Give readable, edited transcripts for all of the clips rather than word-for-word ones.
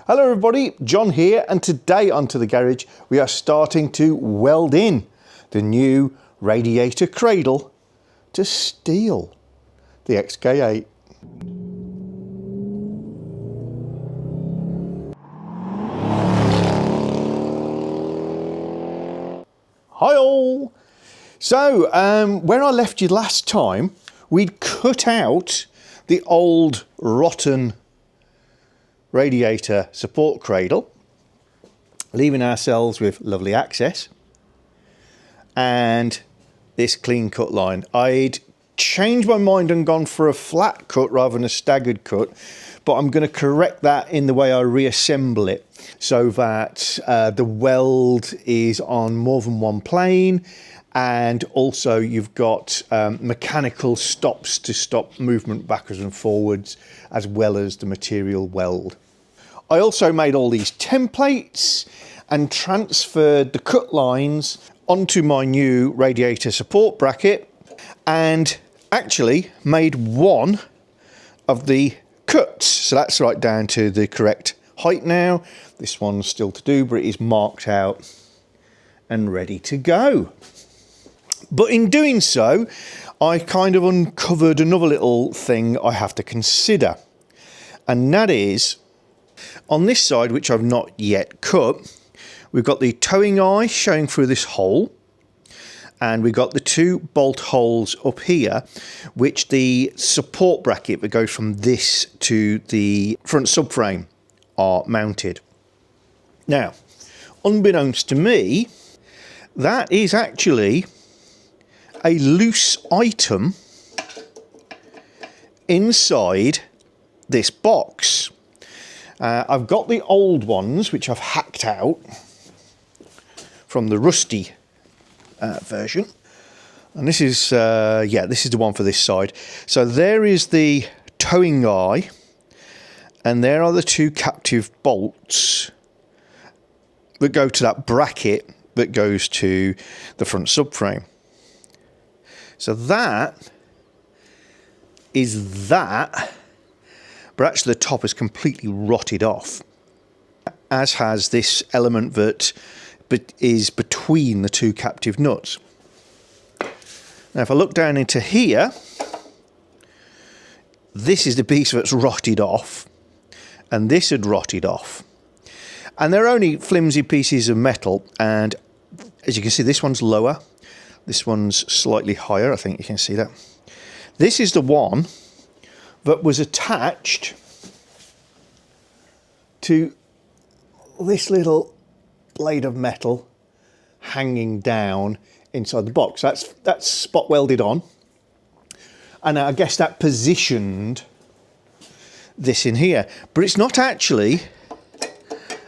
Hello everybody, John here, and today onto the garage we are starting to weld in the new radiator cradle to steel, the XK8. Hi all! So, when I left you last time, we'd cut out the old rotten radiator support cradle, leaving ourselves with lovely access and this clean cut line. I'd changed my mind and gone for a flat cut rather than a staggered cut, but I'm going to correct that in the way I reassemble it so that the weld is on more than one plane, and also you've got mechanical stops to stop movement backwards and forwards, as well as the material weld. I also made all these templates and transferred the cut lines onto my new radiator support bracket, and actually made one of the cuts. So that's right down to the correct height now. This one's still to do, but it is marked out and ready to go. But in doing so, I kind of uncovered another little thing I have to consider, and that is on this side, which I've not yet cut, we've got the towing eye showing through this hole, and we've got the two bolt holes up here, which the support bracket that goes from this to the front subframe are mounted. Now, unbeknownst to me, that is actually a loose item inside this box. I've got the old ones, which I've hacked out from the rusty version, and this is this is the one for this side. So there is the towing eye, and there are the two captive bolts that go to that bracket that goes to the front subframe. So that is that, but actually the top is completely rotted off, as has this element that is between the two captive nuts. Now if I look down into here, this is the piece that's rotted off, and this had rotted off, and they're only flimsy pieces of metal, and as you can see, this one's lower, this one's slightly higher. I think you can see that. This is the one that was attached to this little blade of metal hanging down inside the box. That's spot welded on, and I guess that positioned this in here, but it's not actually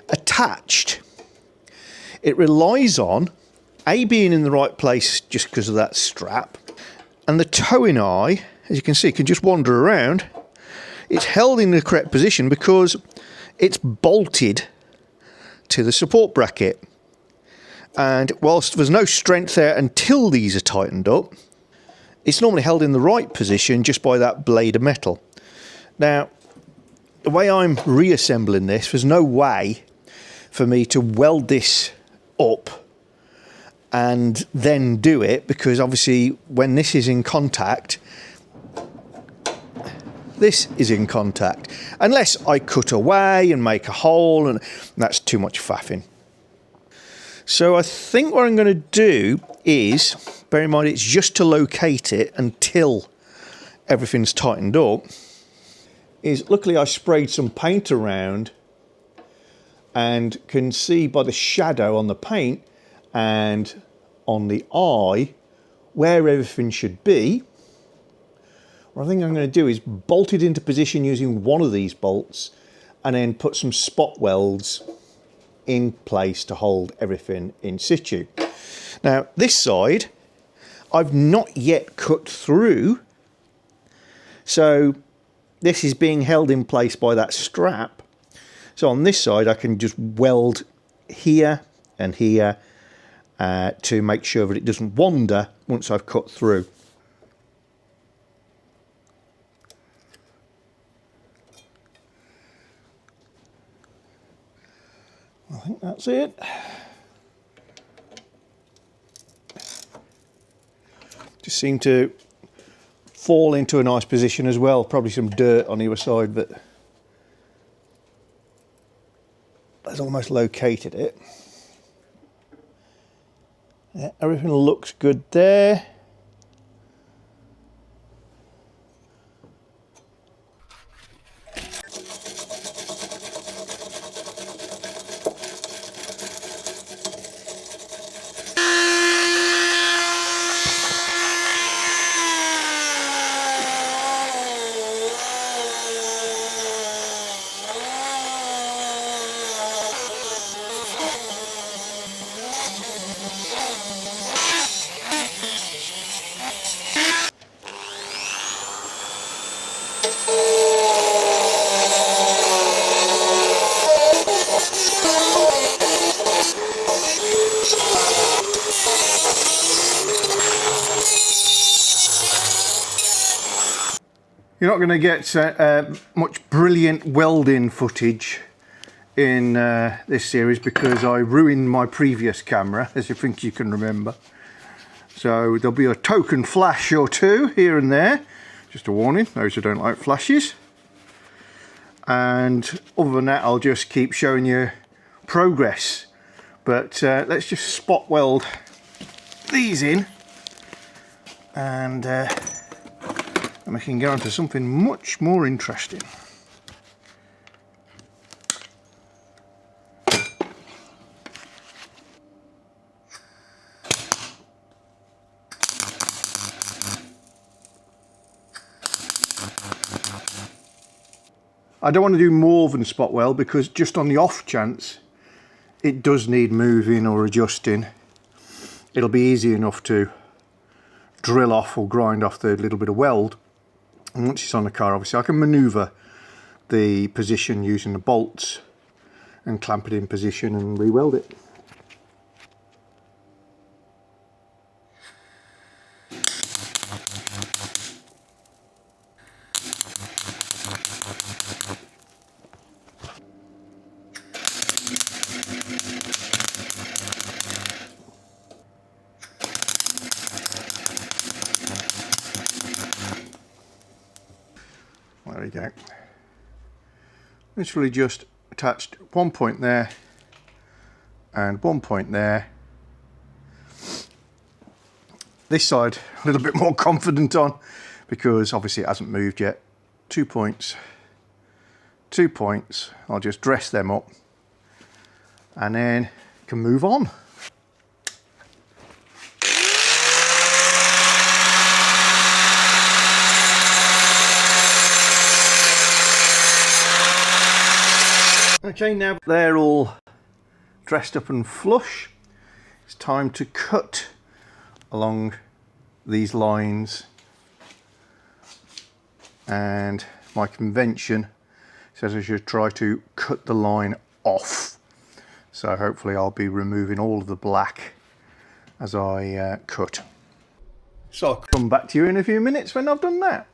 attached. It relies on being in the right place just because of that strap, and the towing eye, as you can see, can just wander around. It's held in the correct position because it's bolted to the support bracket, and whilst there's no strength there until these are tightened up, it's normally held in the right position just by that blade of metal. Now, the way I'm reassembling this, there's no way for me to weld this up and then do it, because obviously when this is in contact, this is in contact, unless I cut away and make a hole, and that's too much faffing. So I think what I'm going to do is, bear in mind it's just to locate it until everything's tightened up, is luckily I sprayed some paint around and can see by the shadow on the paint and on the eye where everything should be. What I think I'm going to do is bolt it into position using one of these bolts, and then put some spot welds in place to hold everything in situ. Now this side I've not yet cut through, so this is being held in place by that strap. So on this side I can just weld here and here to make sure that it doesn't wander once I've cut through. I think that's it. Just seem to fall into a nice position as well. Probably some dirt on either side, but that's almost located it. Yeah, everything looks good there. You're not going to get much brilliant welding footage in this series because I ruined my previous camera, as you think you can remember. So there'll be a token flash or two here and there. Just a warning, those who don't like flashes. And other than that, I'll just keep showing you progress. But let's just spot weld these in, and we can get on to something much more interesting. I don't want to do more than spot weld because just on the off chance it does need moving or adjusting, it'll be easy enough to drill off or grind off the little bit of weld. And once it's on the car, obviously I can manoeuvre the position using the bolts and clamp it in position and re-weld it. There we go. Literally just attached one point there and one point there. This side a little bit more confident on because obviously it hasn't moved yet. 2 points, 2 points. I'll just dress them up and then can move on. Okay, now they're all dressed up and flush, it's time to cut along these lines, and my convention says I should try to cut the line off, so hopefully I'll be removing all of the black as I cut. So I'll come back to you in a few minutes when I've done that.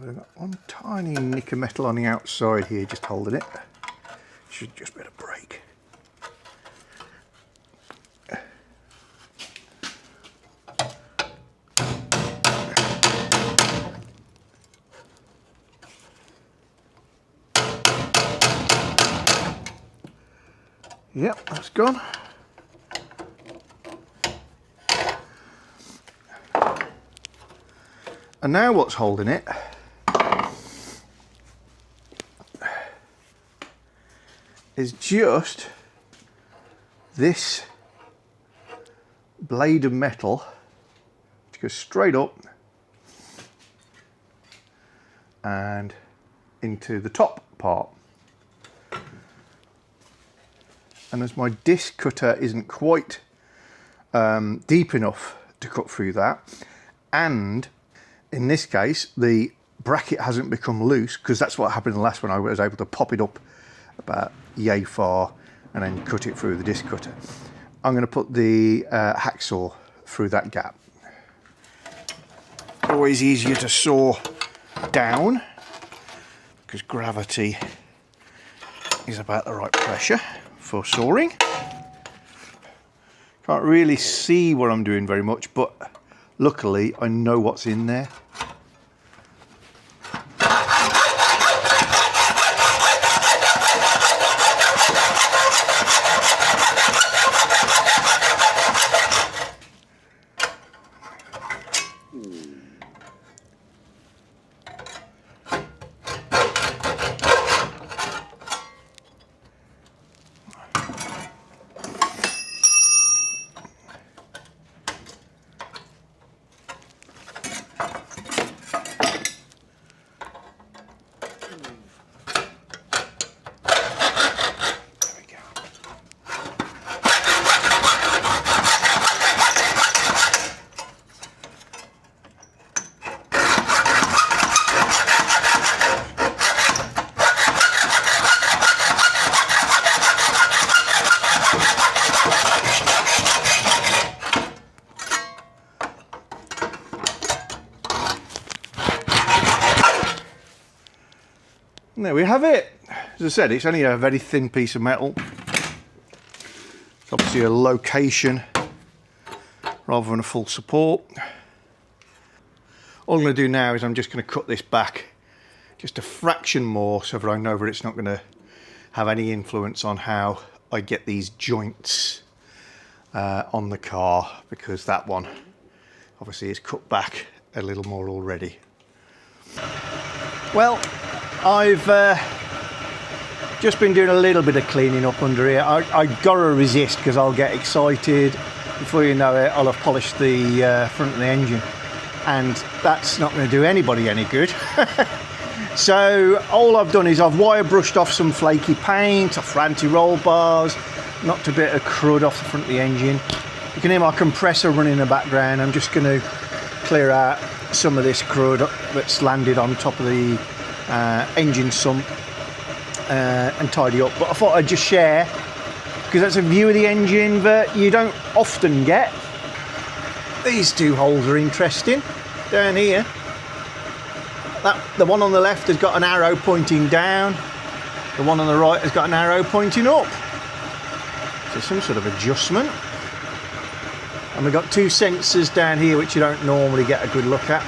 We've got one tiny nick of metal on the outside here just holding it. Should just be able to break. Yep, that's gone. And now what's holding it is just this blade of metal, which goes straight up and into the top part. And as my disc cutter isn't quite deep enough to cut through that, and in this case the bracket hasn't become loose, because that's what happened in the last one. I was able to pop it up about yay far and then cut it through the disc cutter. I'm going to put the hacksaw through that gap. Always easier to saw down because gravity is about the right pressure for sawing. Can't really see what I'm doing very much, but luckily I know what's in there. And there we have it. As I said, it's only a very thin piece of metal. It's obviously a location rather than a full support. All I'm going to do now is I'm just going to cut this back just a fraction more so that I know that it's not going to have any influence on how I get these joints on the car, because that one obviously is cut back a little more already. Well, I've just been doing a little bit of cleaning up under here. I gotta resist because I'll get excited. Before you know it, I'll have polished the front of the engine, and that's not going to do anybody any good. So all I've done is I've wire brushed off some flaky paint, off anti-roll bars, knocked a bit of crud off the front of the engine. You can hear my compressor running in the background. I'm just going to clear out some of this crud that's landed on top of the engine sump and tidy up. But I thought I'd just share, because that's a view of the engine that you don't often get. These two holes are interesting down here. The one on the left has got an arrow pointing down, the one on the right has got an arrow pointing up. So some sort of adjustment. And we've got two sensors down here which you don't normally get a good look at.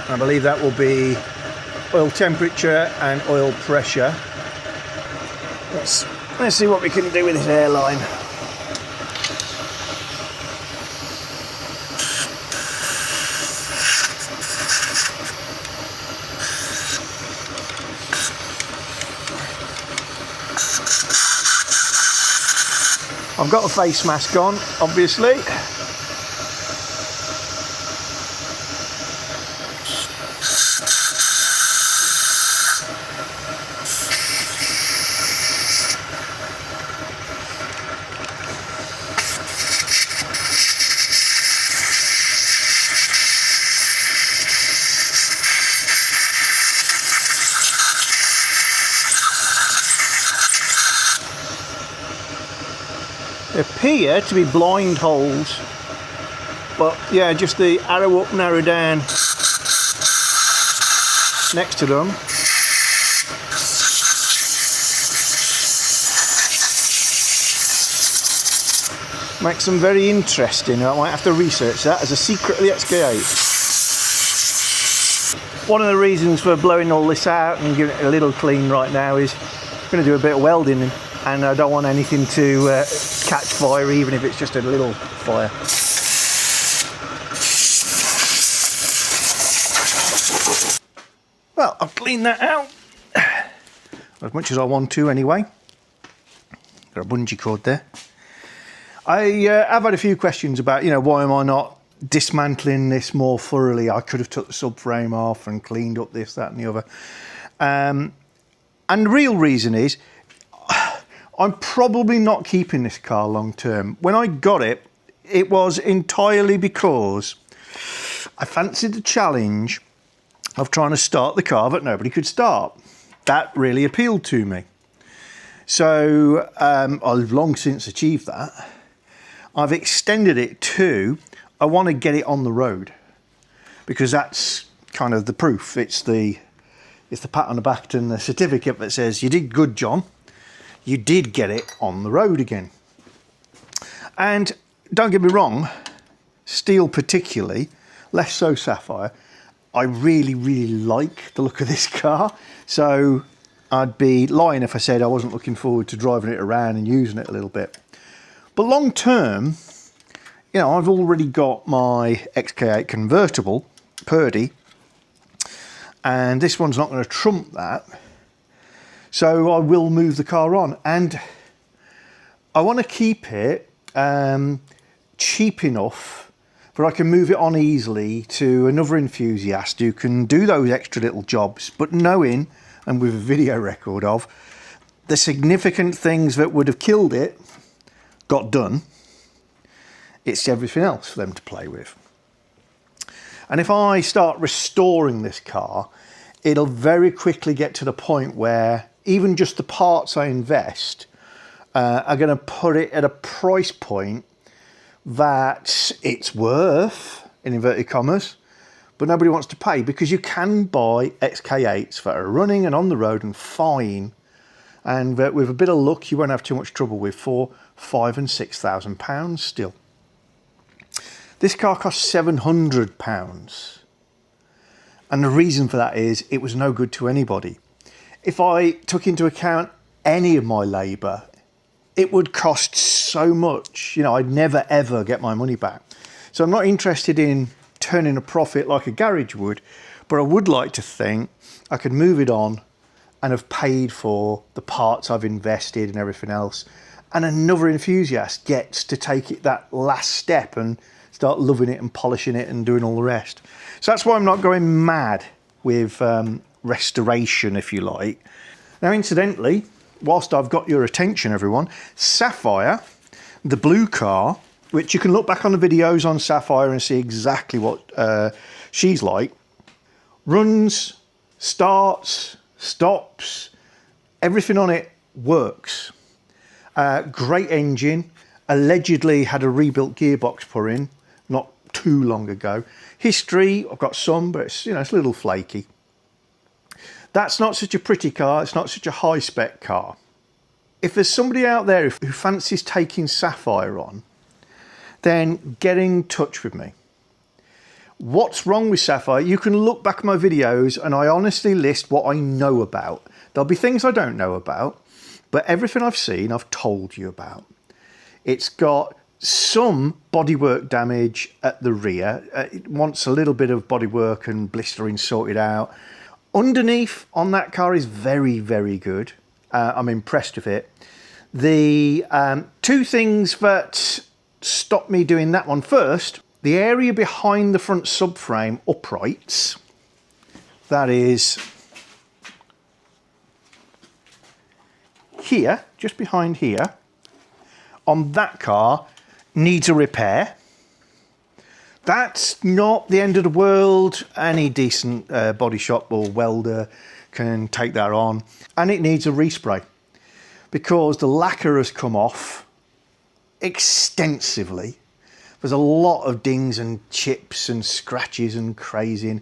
I believe that will be oil temperature and oil pressure. Let's see what we can do with this airline. I've got a face mask on, obviously. They appear to be blind holes, but yeah, just the arrow up and arrow down next to them. Makes them very interesting. I might have to research that as a secret of the XK8. One of the reasons for blowing all this out and giving it a little clean right now is going to do a bit of welding, and I don't want anything to catch fire, even if it's just a little fire. Well, I've cleaned that out as much as I want to anyway. Got a bungee cord there. I have had a few questions about, why am I not dismantling this more thoroughly? I could have took the subframe off and cleaned up this, that and the other. And the real reason is I'm probably not keeping this car long term. When I got it, it was entirely because I fancied the challenge of trying to start the car that nobody could start. That really appealed to me. So I've long since achieved that. I've extended it to, I want to get it on the road, because that's kind of the proof. It's the pat on the back and the certificate that says you did good, John. You did get it on the road again. And don't get me wrong, steel particularly, less so sapphire, I really, really like the look of this car. So I'd be lying if I said I wasn't looking forward to driving it around and using it a little bit. But long term, I've already got my XK8 convertible, Purdy, and this one's not going to trump that. So I will move the car on, and I want to keep it cheap enough but I can move it on easily to another enthusiast who can do those extra little jobs, but knowing, and with a video record of, the significant things that would have killed it got done. It's everything else for them to play with. And if I start restoring this car, it'll very quickly get to the point where even just the parts I invest are going to put it at a price point that it's worth, in inverted commas, but nobody wants to pay, because you can buy XK8s that are running and on the road and fine, and that with a bit of luck you won't have too much trouble with for £5,000 and £6,000 still. This car cost £700, and the reason for that is it was no good to anybody. If I took into account any of my labour, it would cost so much, I'd never ever get my money back. So I'm not interested in turning a profit like a garage would, but I would like to think I could move it on and have paid for the parts I've invested and everything else, and another enthusiast gets to take it that last step and start loving it and polishing it and doing all the rest. So that's why I'm not going mad with restoration, if you like. Now, incidentally, whilst I've got your attention, everyone, Sapphire, the blue car, which you can look back on the videos on Sapphire and see exactly what she's like, runs, starts, stops, everything on it works. Great engine, allegedly had a rebuilt gearbox put in not too long ago. History, I've got some, but it's, it's a little flaky. That's not such a pretty car, it's not such a high spec car. If there's somebody out there who fancies taking Sapphire on, then get in touch with me. What's wrong with Sapphire? You can look back at my videos and I honestly list what I know about. There'll be things I don't know about, but everything I've seen, I've told you about. It's got some bodywork damage at the rear. It wants a little bit of bodywork and blistering sorted out. Underneath on that car is very, very good. I'm impressed with it. The two things that stopped me doing that one first, the area behind the front subframe uprights, that is here, just behind here, on that car, needs a repair. That's not the end of the world. Any decent body shop or welder can take that on. And it needs a respray because the lacquer has come off extensively. There's a lot of dings and chips and scratches and crazy.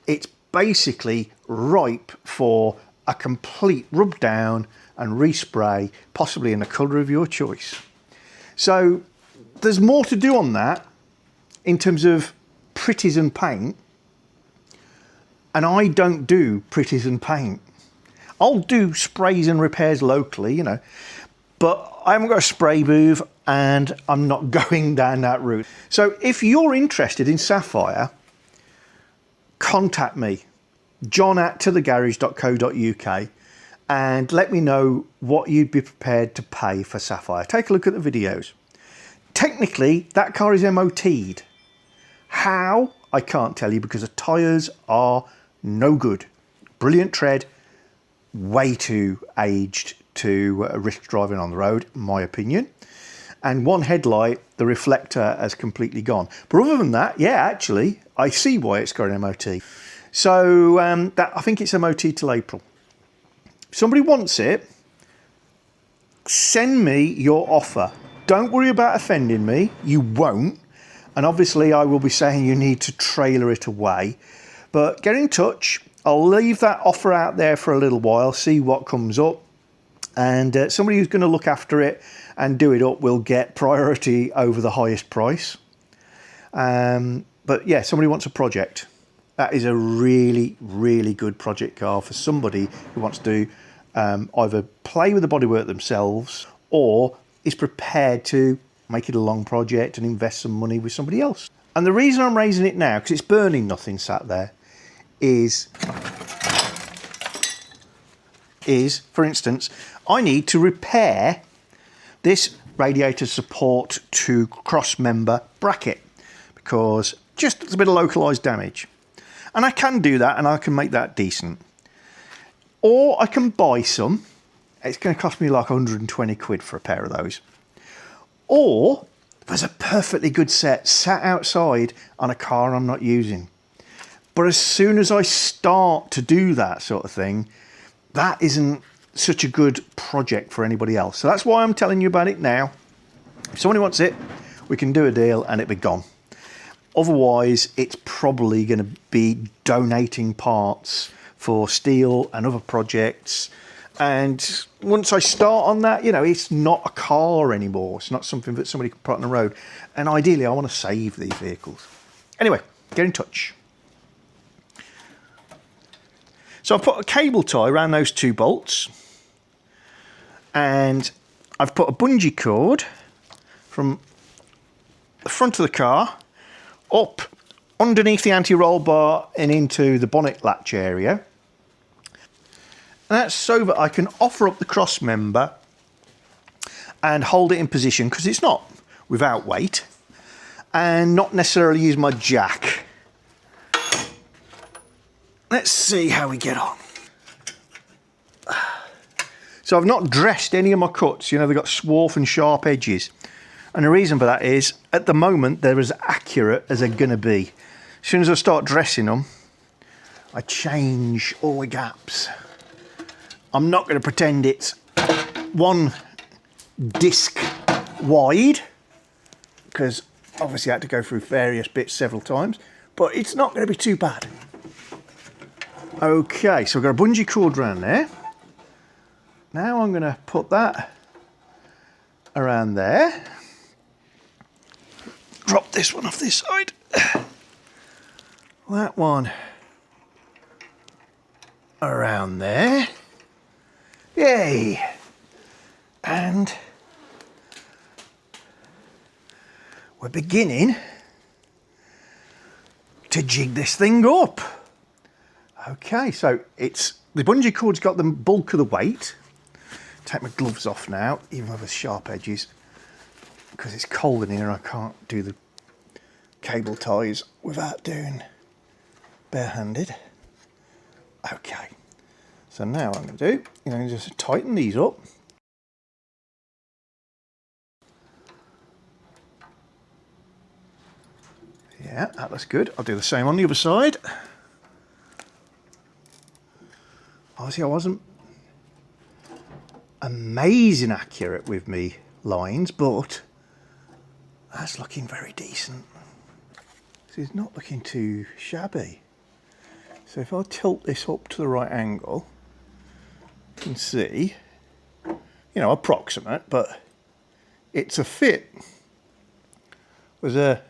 It's basically ripe for a complete rub down and respray, possibly in the colour of your choice. So there's more to do on that in terms of pretties and paint, and I don't do pretties and paint. I'll do sprays and repairs locally, you know, but I haven't got a spray booth and I'm not going down that route. So if you're interested in Sapphire, contact me, john@tothegarage.co.uk, and let me know what you'd be prepared to pay for Sapphire. Take a look at the videos. Technically, that car is MOT'd. How? I can't tell you because the tyres are no good. Brilliant tread, way too aged to risk driving on the road, in my opinion. And one headlight, the reflector has completely gone. But other than that, yeah, actually, I see why it's got an MOT. So I think it's MOT till April. If somebody wants it, send me your offer. Don't worry about offending me. You won't. And obviously, I will be saying you need to trailer it away. But get in touch. I'll leave that offer out there for a little while, see what comes up. And somebody who's going to look after it and do it up will get priority over the highest price. But yeah, somebody wants a project. That is a really, really good project car for somebody who wants to either play with the bodywork themselves or is prepared to make it a long project and invest some money with somebody else. And the reason I'm raising it now, because it's burning nothing sat there, is, for instance, I need to repair this radiator support to cross member bracket because just a bit of localized damage. And I can do that and I can make that decent. Or I can buy some. It's going to cost me like 120 quid for a pair of those. Or there's a perfectly good set sat outside on a car I'm not using. But as soon as I start to do that sort of thing, that isn't such a good project for anybody else. So that's why I'm telling you about it now. If somebody wants it, we can do a deal and it'll be gone. Otherwise, it's probably going to be donating parts for steel and other projects. And once I start on that, you know, it's not a car anymore. It's not something that somebody can put on the road. And ideally, I want to save these vehicles. Anyway, get in touch. So I've put a cable tie around those two bolts. And I've put a bungee cord from the front of the car up underneath the anti-roll bar and into the bonnet latch area. And that's so that I can offer up the cross member and hold it in position because it's not without weight, and not necessarily use my jack. Let's see how we get on. So I've not dressed any of my cuts. You know, they've got swarf and sharp edges. And the reason for that is, at the moment, they're as accurate as they're going to be. As soon as I start dressing them, I change all the gaps. I'm not going to pretend it's one disc wide, because obviously I had to go through various bits several times, but it's not going to be too bad. Okay, so I've got a bungee cord around there. Now I'm going to put that around there. Drop this one off this side. That one around there. Yay! And we're beginning to jig this thing up. Okay, so it's the bungee cord's got the bulk of the weight. Take my gloves off now, even with the sharp edges, because it's cold in here. I can't do the cable ties without doing barehanded. Okay, so now what I'm going to do, just tighten these up. Yeah, that looks good. I'll do the same on the other side. Obviously, I wasn't amazing accurate with me lines, but that's looking very decent. So it's not looking too shabby. So if I tilt this up to the right angle, you can see, approximate, but it's a fit. There's a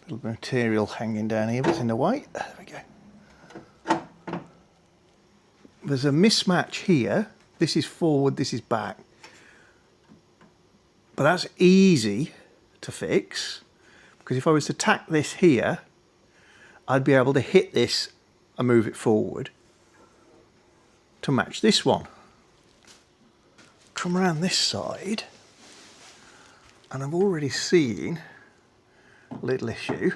little material hanging down here, but it's in the way. There we go. there's a mismatch here. This is forward, this is back. But that's easy to fix, because if I was to tack this here, I'd be able to hit this and move it forward to match this one. Come around this side, and I've already seen a little issue,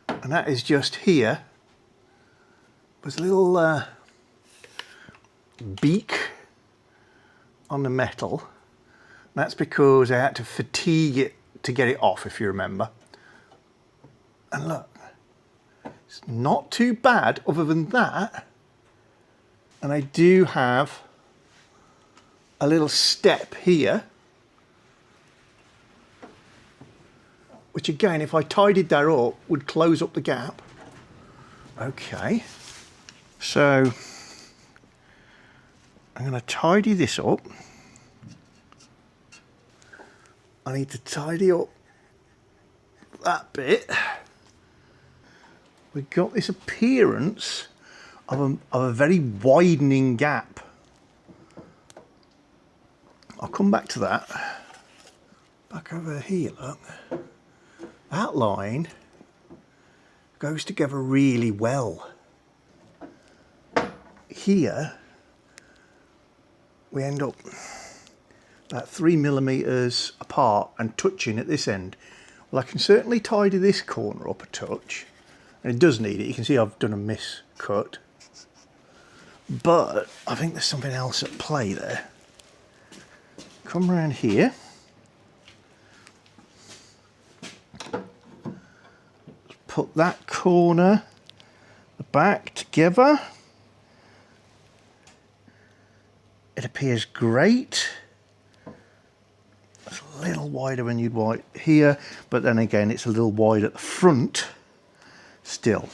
and that is just here. There's a little beak on the metal. That's because I had to fatigue it to get it off, if you remember. And look, it's not too bad other than that. And I do have a little step here, which again, if I tidied that up, would close up the gap. Okay, so I'm going to tidy this up. I need to tidy up that bit. We've got this appearance of a very widening gap. I'll come back to that. Back over here, look. That line goes together really well. Here, we end up about 3 millimeters apart and touching at this end. Well, I can certainly tidy this corner up a touch, and it does need it. You can see I've done a miscut, but I think there's something else at play there. Come around here. Put that corner, the back together. It appears great. It's a little wider than you'd want here, but then again, it's a little wide at the front still.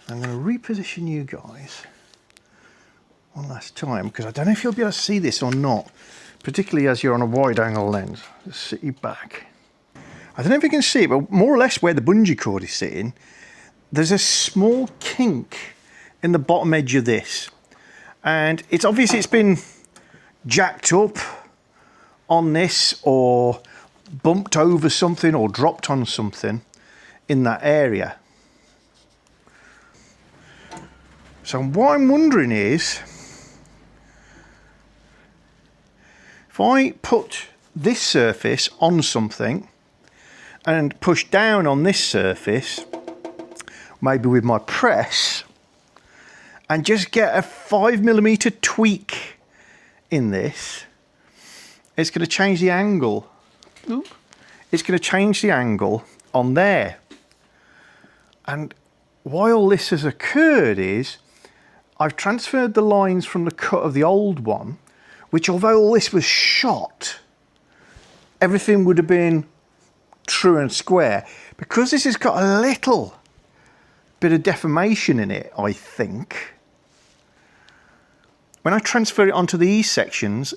I'm going to reposition you guys one last time, because I don't know if you'll be able to see this or not, particularly as you're on a wide angle lens. Let's sit you back. I don't know if you can see it, but more or less where the bungee cord is sitting, there's a small kink in the bottom edge of this. And it's obviously, it's been jacked up on this, or bumped over something, or dropped on something in that area. So what I'm wondering is, if I put this surface on something and push down on this surface, maybe with my press, and just get a 5 millimeter tweak in this, it's going to change the angle. Oop. It's going to change the angle on there. And why all this has occurred is, I've transferred the lines from the cut of the old one, which, although all this was shot, everything would have been true and square. Because this has got a little bit of deformation in it, I think, when I transfer it onto these sections,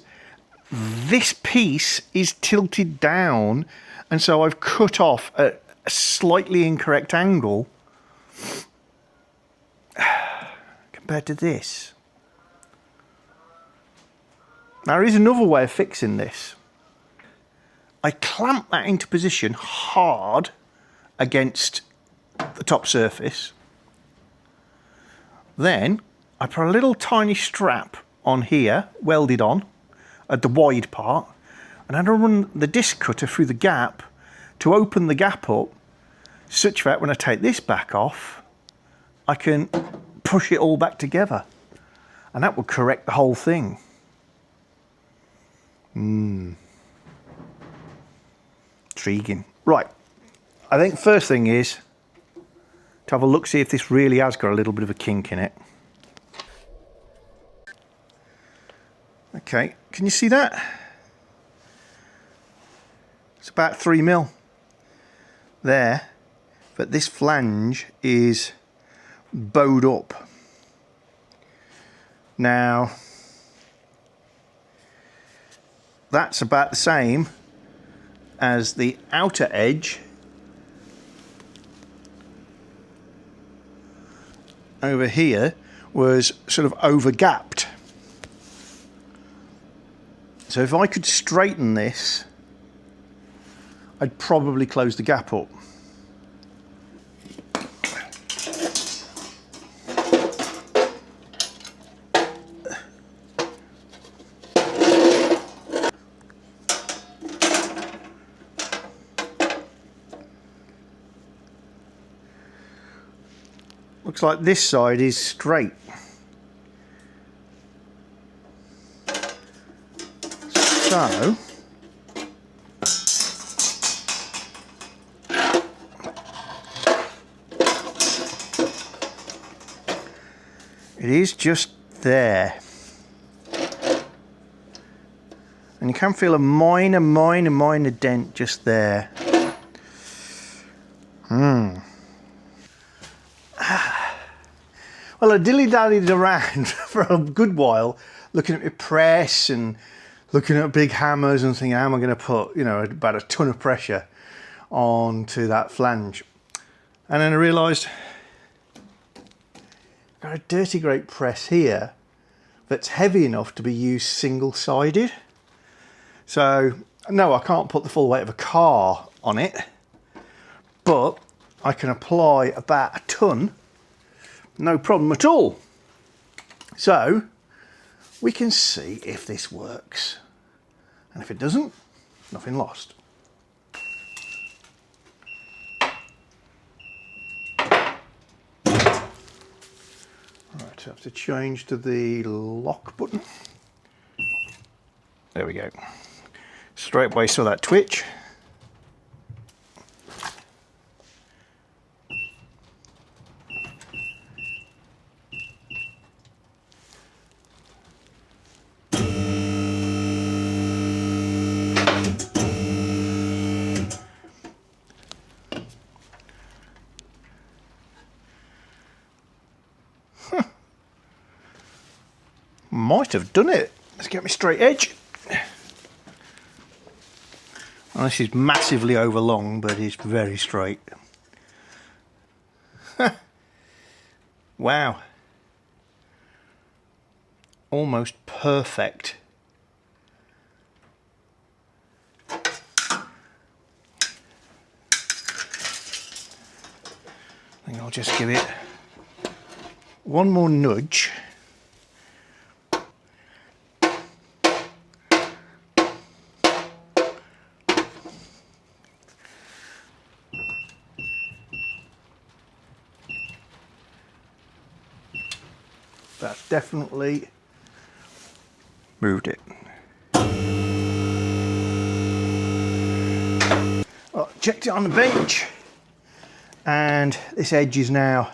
this piece is tilted down, and so I've cut off a slightly incorrect angle compared to this. Now, there is another way of fixing this. I clamp that into position hard against the top surface. Then I put a little tiny strap on here, welded on at the wide part, and then I run the disc cutter through the gap to open the gap up, such that when I take this back off, I can push it all back together, and that would correct the whole thing. Intriguing. Right, I think first thing is to have a look, see if this really has got a little bit of a kink in it. Okay, can you see that? It's about 3 mil there, but this flange is bowed up. Now, that's about the same as the outer edge over here, was sort of over gapped. So if I could straighten this, I'd probably close the gap up. Looks like this side is straight. So it is just there. And you can feel a minor dent just there. Well, I dilly-dallied around for a good while, looking at my press and looking at big hammers and thinking, how am I going to put, you know, about a ton of pressure onto that flange? And then I realised I've got a dirty great press here that's heavy enough to be used single-sided. So, no, I can't put the full weight of a car on it, but I can apply about a ton, no problem at all. So we can see if this works, and if it doesn't, nothing lost. Right, I have to change to the lock button. There we go. Straight away saw that twitch. Might have done it. Let's get me straight edge. Well, this is massively overlong, but it's very straight. Wow. Almost perfect. I think I'll just give it one more nudge. That's definitely moved it. Well, checked it on the bench, and this edge is now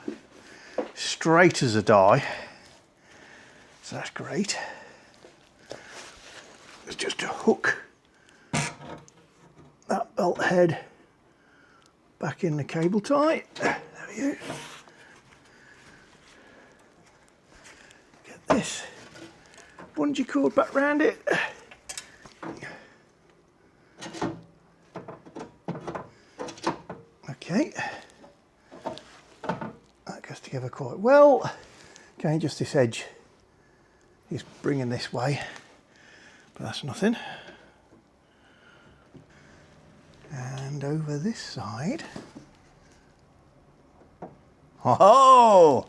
straight as a die, so that's great. It's just to hook that belt head back in the cable tie. There we go. This bungee cord back round it. Okay, that goes together quite well. Okay, just this edge is bringing this way, but that's nothing. And over this side. Oh,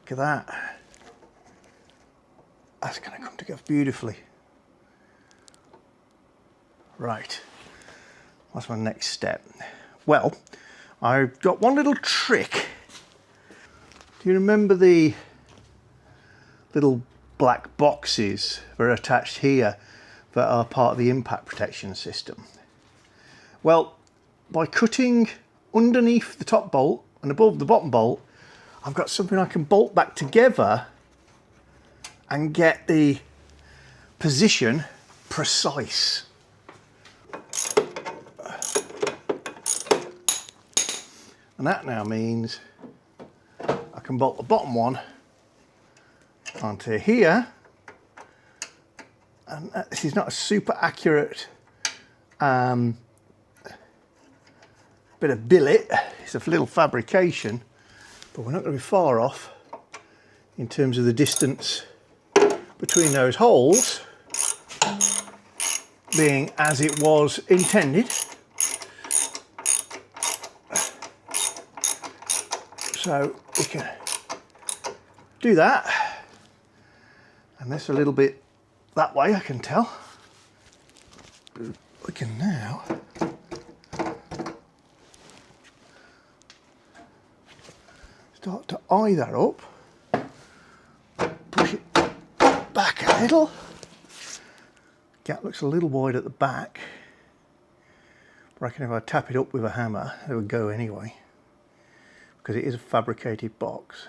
look at that. That's going to come together beautifully. Right, what's my next step? Well, I've got one little trick. Do you remember the little black boxes that are attached here that are part of the impact protection system? Well, by cutting underneath the top bolt and above the bottom bolt, I've got something I can bolt back together and get the position precise. And that now means I can bolt the bottom one onto here, and this is not a super accurate bit of billet, it's a little fabrication, but we're not going to be far off in terms of the distance between those holes being as it was intended. So we can do that, and this a little bit that way, I can tell. We can now start to eye that up, push it back a little. Gap looks a little wide at the back. I reckon if I tap it up with a hammer, it would go anyway, because it is a fabricated box.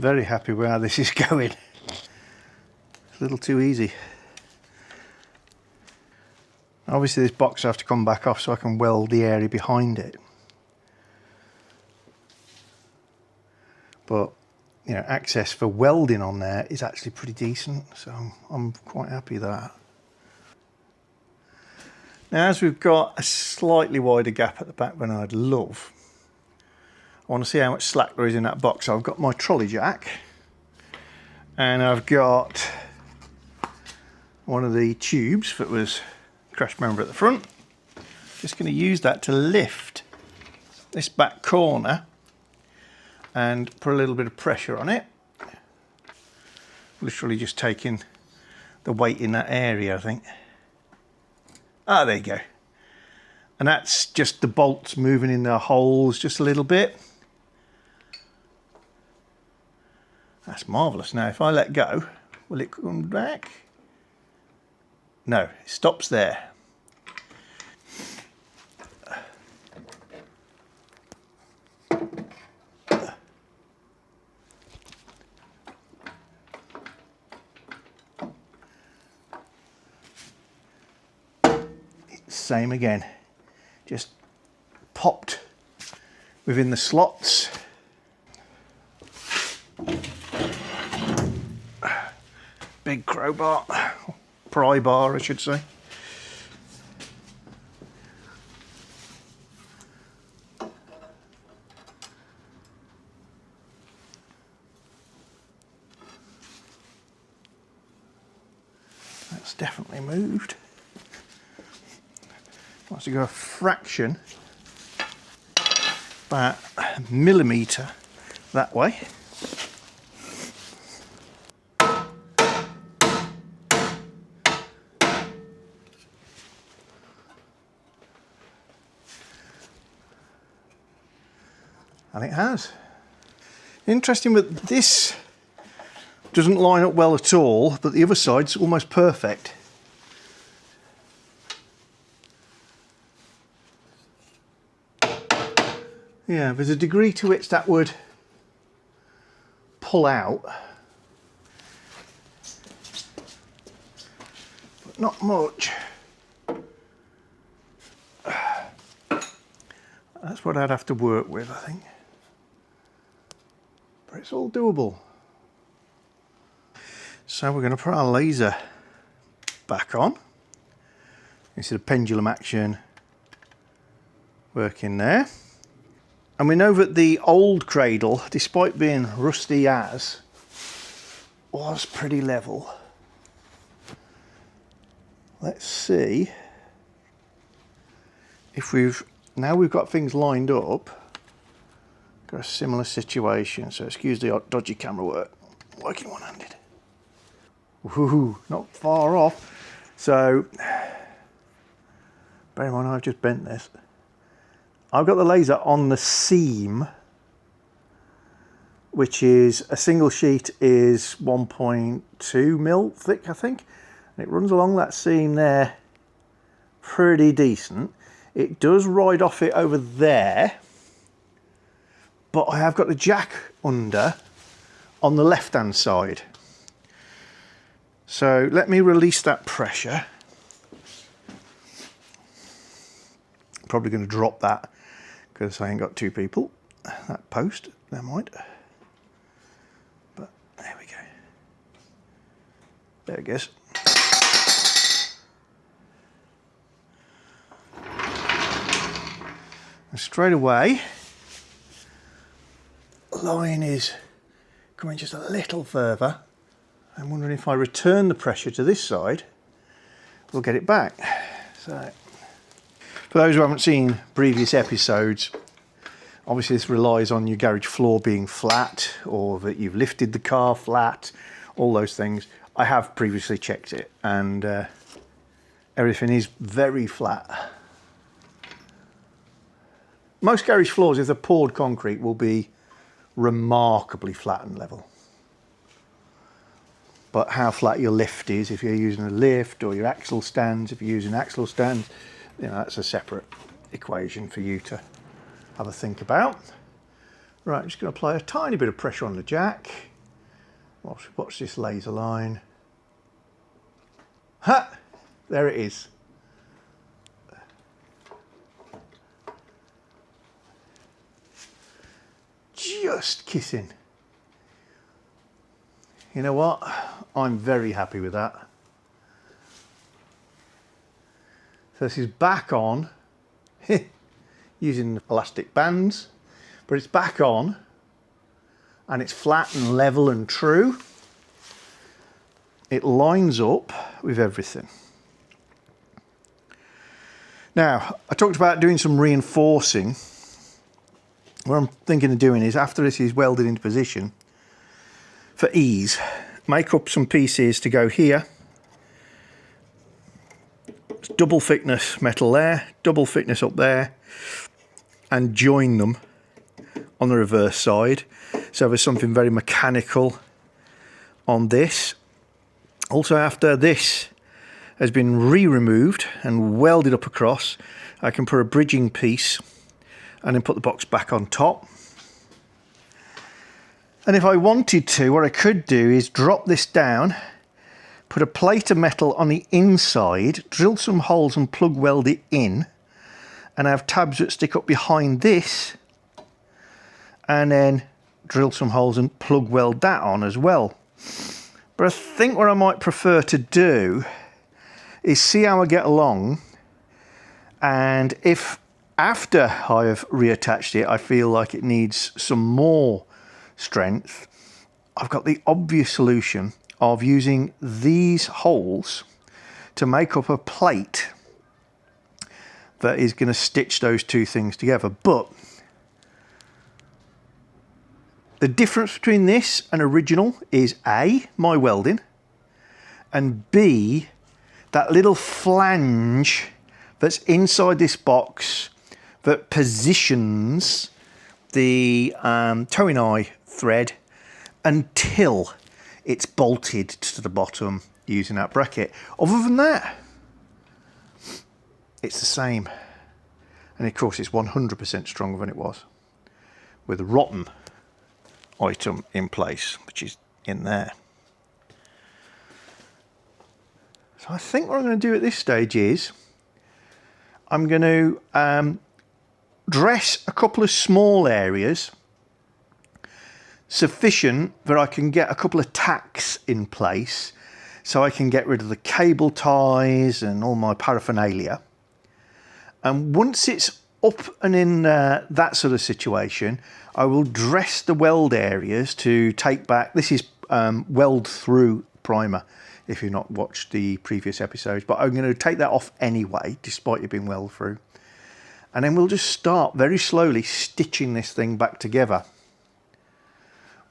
Very happy with how this is going. It's a little too easy. Obviously this box I have to come back off so I can weld the area behind it. But you know, access for welding on there is actually pretty decent, so I'm quite happy with that. Now, as we've got a slightly wider gap at the back than I'd love, I want to see how much slack there is in that box. So I've got my trolley jack, and I've got one of the tubes that was crash member at the front. Just going to use that to lift this back corner and put a little bit of pressure on it. Literally just taking the weight in that area, I think. Ah, there you go. And that's just the bolts moving in their holes just a little bit. That's marvellous. Now, if I let go, will it come back? No, it stops there. Same again, just popped within the slots. Big crowbar, pry bar I should say. That's definitely moved. Wants to go a fraction, about a millimetre that way. And it has. Interesting that this doesn't line up well at all, but the other side's almost perfect. Yeah, there's a degree to which that would pull out, but not much. That's what I'd have to work with, I think. But it's all doable. So we're going to put our laser back on. You see the pendulum action working there. And we know that the old cradle, despite being rusty as, was pretty level. Let's see if now we've got things lined up, got a similar situation. So excuse the dodgy camera work, working one-handed. Woohoo, not far off. So, bear in mind I've just bent this. I've got the laser on the seam, which is a single sheet is 1.2 mil thick, I think. And it runs along that seam there pretty decent. It does ride off it over there, but I have got the jack under on the left hand side. So let me release that pressure. Probably going to drop that because I ain't got two people. That post, never mind. But there we go. There it goes. And straight away, line is coming just a little further. I'm wondering if I return the pressure to this side, we'll get it back. So, for those who haven't seen previous episodes, obviously this relies on your garage floor being flat, or that you've lifted the car flat, all those things. I have previously checked it, and everything is very flat. Most garage floors, if they're poured concrete, will be remarkably flat and level. But how flat your lift is, if you're using a lift, or your axle stands, if you're using axle stands, you know, that's a separate equation for you to have a think about. Right, I'm just going to apply a tiny bit of pressure on the jack. Watch this laser line. Ha! There it is. Just kissing. You know what? I'm very happy with that. So this is back on, using elastic bands, but it's back on and it's flat and level and true. It lines up with everything. Now, I talked about doing some reinforcing. What I'm thinking of doing is, after this is welded into position, for ease, make up some pieces to go here. It's double thickness metal there, double thickness up there, and join them on the reverse side. So there's something very mechanical on this. Also, after this has been re-removed and welded up across, I can put a bridging piece and then put the box back on top. And if I wanted to, what I could do is drop this down, put a plate of metal on the inside, drill some holes and plug weld it in, and have tabs that stick up behind this, and then drill some holes and plug weld that on as well. But I think what I might prefer to do is see how I get along, and if after I have reattached it I feel like it needs some more strength, I've got the obvious solution of using these holes to make up a plate that is going to stitch those two things together. But the difference between this and original is A, my welding, and B, that little flange that's inside this box that positions the towing eye thread until it's bolted to the bottom using that bracket. Other than that, it's the same. And of course it's 100% stronger than it was, with a rotten item in place, which is in there. So I think what I'm going to do at this stage is I'm going to dress a couple of small areas sufficient that I can get a couple of tacks in place, so I can get rid of the cable ties and all my paraphernalia. And once it's up and in that sort of situation, I will dress the weld areas to take back. This is weld through primer, if you've not watched the previous episodes, but I'm going to take that off anyway, despite it being weld through. And then we'll just start very slowly stitching this thing back together,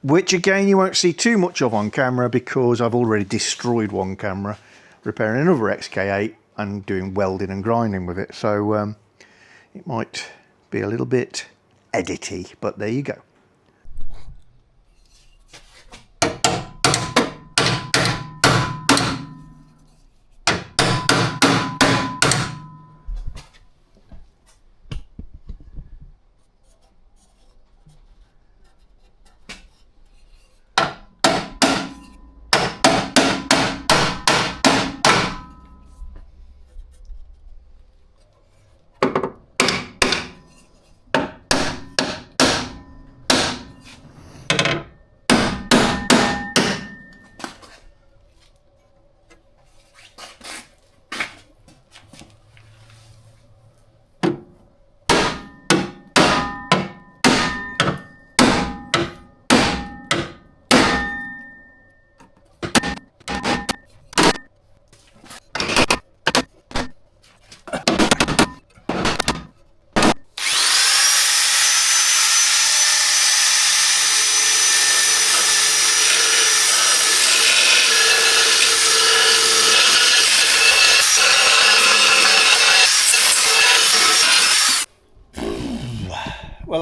which again you won't see too much of on camera because I've already destroyed one camera repairing another XK8 and doing welding and grinding with it. So it might be a little bit edity, but there you go.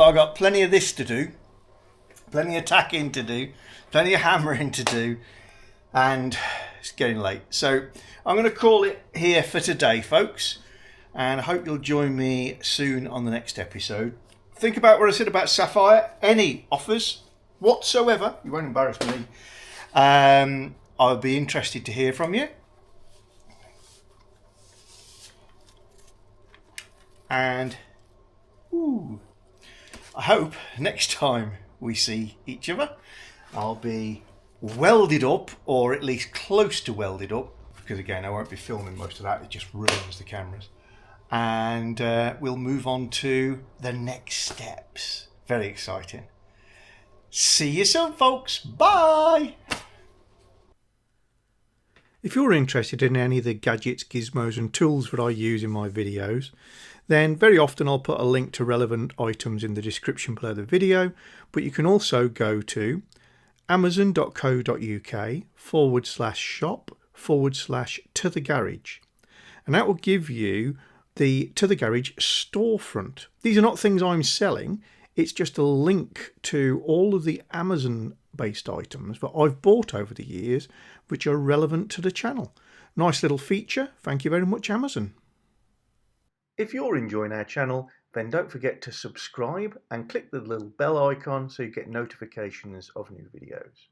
I've got plenty of this to do, plenty of tacking to do, plenty of hammering to do, and it's getting late. So I'm going to call it here for today, folks, and I hope you'll join me soon on the next episode. Think about what I said about Sapphire. Any offers whatsoever, you won't embarrass me. I'll be interested to hear from you. And I hope next time we see each other, I'll be welded up, or at least close to welded up, because again, I won't be filming most of that, it just ruins the cameras. And we'll move on to the next steps. Very exciting. See you soon, folks. Bye. If you're interested in any of the gadgets, gizmos and tools that I use in my videos, then very often I'll put a link to relevant items in the description below the video, but you can also go to amazon.co.uk/shop/to the garage, and that will give you the To the Garage storefront. These are not things I'm selling, it's just a link to all of the Amazon based items that I've bought over the years which are relevant to the channel. Nice little feature. Thank you very much, Amazon. If you're enjoying our channel, then don't forget to subscribe and click the little bell icon so you get notifications of new videos.